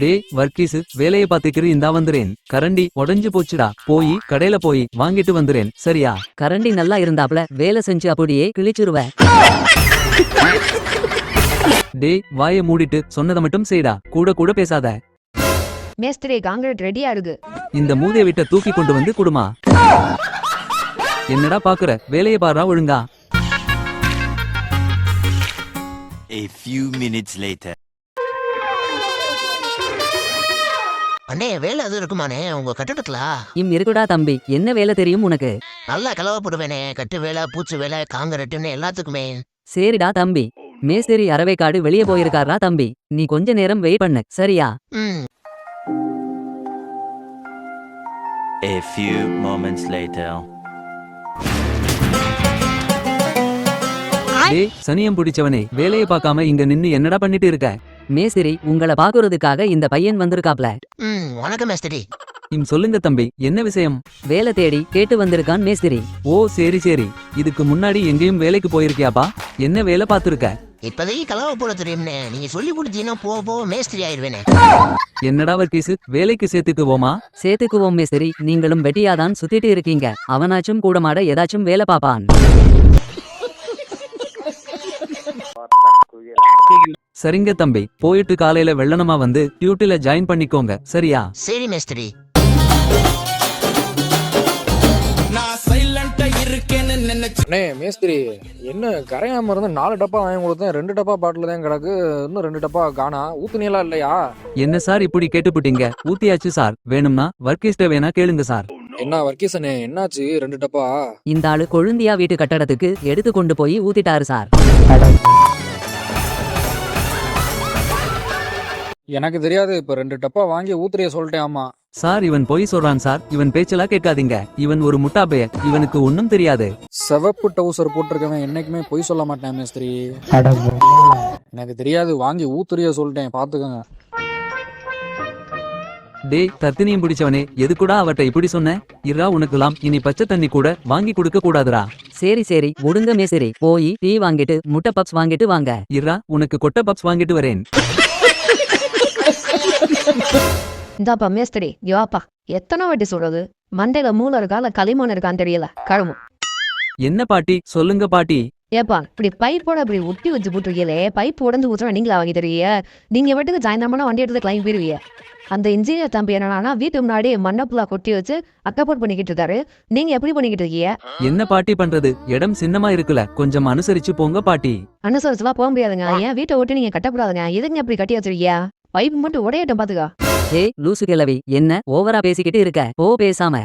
டேய் வர்க்கீஸ், வேலைய பாத்துக்கிறு, இந்தா வந்துறேன். கரண்டி உடைஞ்சு போச்சுடா, போய் கடையில போய் வாங்கிட்டு வந்துறேன், சரியா? கரண்டி நல்லா இருந்தாப்ல வேலை செஞ்சு அப்படியே கிழிச்சிருவ. டேய் வாய மூடிட்டு சொன்னதை மட்டும் செய்டா, கூட கூட பேசாத. மேஸ்திரி காங்கிரீட் ரெடியா இருக்கு. இந்த மூதைய விட்ட தூக்கி கொண்டு வந்து குடுமா. என்னடா பாக்குற, வேலைய பாரா ஒழுங்கா. A few minutes later. அண்ணே வேலை அது இருக்குமானே உங்க கட்டடத்துல? இருக்குடா தம்பி, என்ன வேலை தெரியும் உனக்கு? நல்லா கலவை போடுவேனே, கட்டு வேலை, பூச்சி வேலை, காங்கிரட்டுன்னு எல்லாத்துக்குமே. சரிடா தம்பி, மேஸ்திரி அரவைக்காடு வெளியே போயிருக்காரா தம்பி, நீ கொஞ்ச நேரம் வெயிட் பண்ணு, சரியா? A few moments later. டேய் சனியம் பிடிச்சவனே, வேலைய பார்க்காம இங்க நின்னு என்னடா பண்ணிட்டு இருக்க? மேஸ்திரி உங்களை பாக்குறதுக்காக இந்த பையன் வந்திருக்காப்ல. வணக்கம் மேஸ்திரி. சொல்லுங்க தம்பி, என்ன விஷயம்? வேலை தேடி கேட்டு வந்திருக்கான் மேஸ்திரி. ஓ சரி சரி, இதுக்கு முன்னாடி எங்கேயும் வேலைக்கு போயிருக்கியாப்பா? என்ன வேலை பார்த்திருக்க? இப்போதைக்கு கலவை போட தெரியும்னே, நீங்க சொல்லி கொடுத்தீங்கன்னா போக போக மேஸ்திரி ஆயிடுவேனே. என்னடா வர்க்கீஸ், வேலைக்கு சேர்த்துக்குவோமா? சேர்த்துக்குவோம் மேஸ்திரி, நீங்களும் வெட்டியாதான் சுத்திட்டு இருக்கீங்க, அவனாச்சும் கூட மாட ஏதாச்சும் வேலை பாப்பான். சரிங்க தம்பி, போயிட்டு காலையில வெள்ளனமா வந்து டியூட்டில ஜாயின் பண்ணிக்கோங்க, சரியா? சரி மேஸ்திரி. அண்ணே மேஸ்திரி, என்ன கரையாம இருந்தா 4 டப்பா வாங்கி கொடுத்தேன், 2 டப்பா பாட்டில் தான் கிடக்கு, இன்னும் 2 டப்பா காணா. ஊத்துனீங்களா இல்லையா? என்ன சார் இப்படி கேட்டுப்புட்டீங்க? ஊத்தியாச்சு சார், வேணும்னா வர்க்கீஸ்ட வேணா கேளுங்க சார். என்ன வர்க்கீசனே, என்னாச்சு 2 டப்பா? இந்த ஆளு கொழுந்தியா வீட்டு கட்டடத்துக்கு எடுத்து கொண்டு போய் ஊத்திட்டாரு சார். எனக்கு தெரியாது, இப்ப 2 டப்பா வாங்கி ஊத்துறைய சொல்லிட்டேன். ஆமா சார், இவன் பொய் சொல்றான் சார், இவன் பேச்செல்லாம் கேட்காதீங்க, இவன் ஒரு முட்டாப்பைய, இவனுக்கு ஒன்னும் தெரியாது. சிவப்பு டவுசர் போட்டிருக்கவன் என்னைக்குமே பொய் சொல்ல மாட்டேன் மேஸ்திரி. எனக்கு தெரியாது, வாங்கி ஊத்துறைய சொல்லிட்டேன், பாத்துக்கோங்க. டேய் தத்தினியும் பிடிச்சவனே, எதுக்குடா அவட்ட இப்படி சொன்ன? இரா உனக்குலாம் இனி பச்சை தண்ணி கூட வாங்கி கொடுக்க கூடாதுரா. சரி சரி ஒடுங்க மேஸ்திரி, போய் டீ வாங்கிட்டு முட்டை பப்ஸ் வாங்கிட்டு வாங்க. இரா உனக்கு கொட்டை பப்ஸ் வாங்கிட்டு வரேன். இந்தாப்பா மேஸ்திரி, யோப்பா எத்தனை வாட்டி சொல்றது, மண்டையில மூளை இருக்கா இல்ல களிமண் இருக்கான்னு தெரியல, கழுவும். என்ன பாட்டி, சொல்லுங்க பாட்டி. ஏப்பா இப்படி பைப்போட இப்படி ஒட்டி வச்சு போட்டுருக்கீங்களே, பைப் உடஞ்சு ஊத்துறா நீங்களா வாங்கி தருவீங்க? நீங்க வீட்டுக்கு சாயந்தரமான வண்டி எடுத்து கிளம்பி போயிருவீங்க. அந்த இன்ஜினியர் தம்பி என்னன்னா வீட்டு முன்னாடி மண்ணப்புலா கொட்டி வச்சு அக்கப்போர்ட் பண்ணிக்கிட்டு இருக்காரு, நீங்க எப்படி பண்ணிக்கிட்டு இருக்கீங்க? என்ன பாட்டி பண்றது, இடம் சின்னமா இருக்குல்ல, கொஞ்சம் அனுசரிச்சு போங்க பாட்டி. அனுசரிச்சுலாம் போக முடியாதுங்க, ஏன் வீட்டை ஓட்டி நீங்க கட்டக்கூடாதுங்க, எதுங்க இப்படி கட்டி வச்சிருக்கியா? பைப் மட்டும் உடையட்டும் பாத்துக்கா. ஏய் லூசு கிழவி, என்ன ஓவரா பேசிக்கிட்டு இருக்க, போ பேசாம.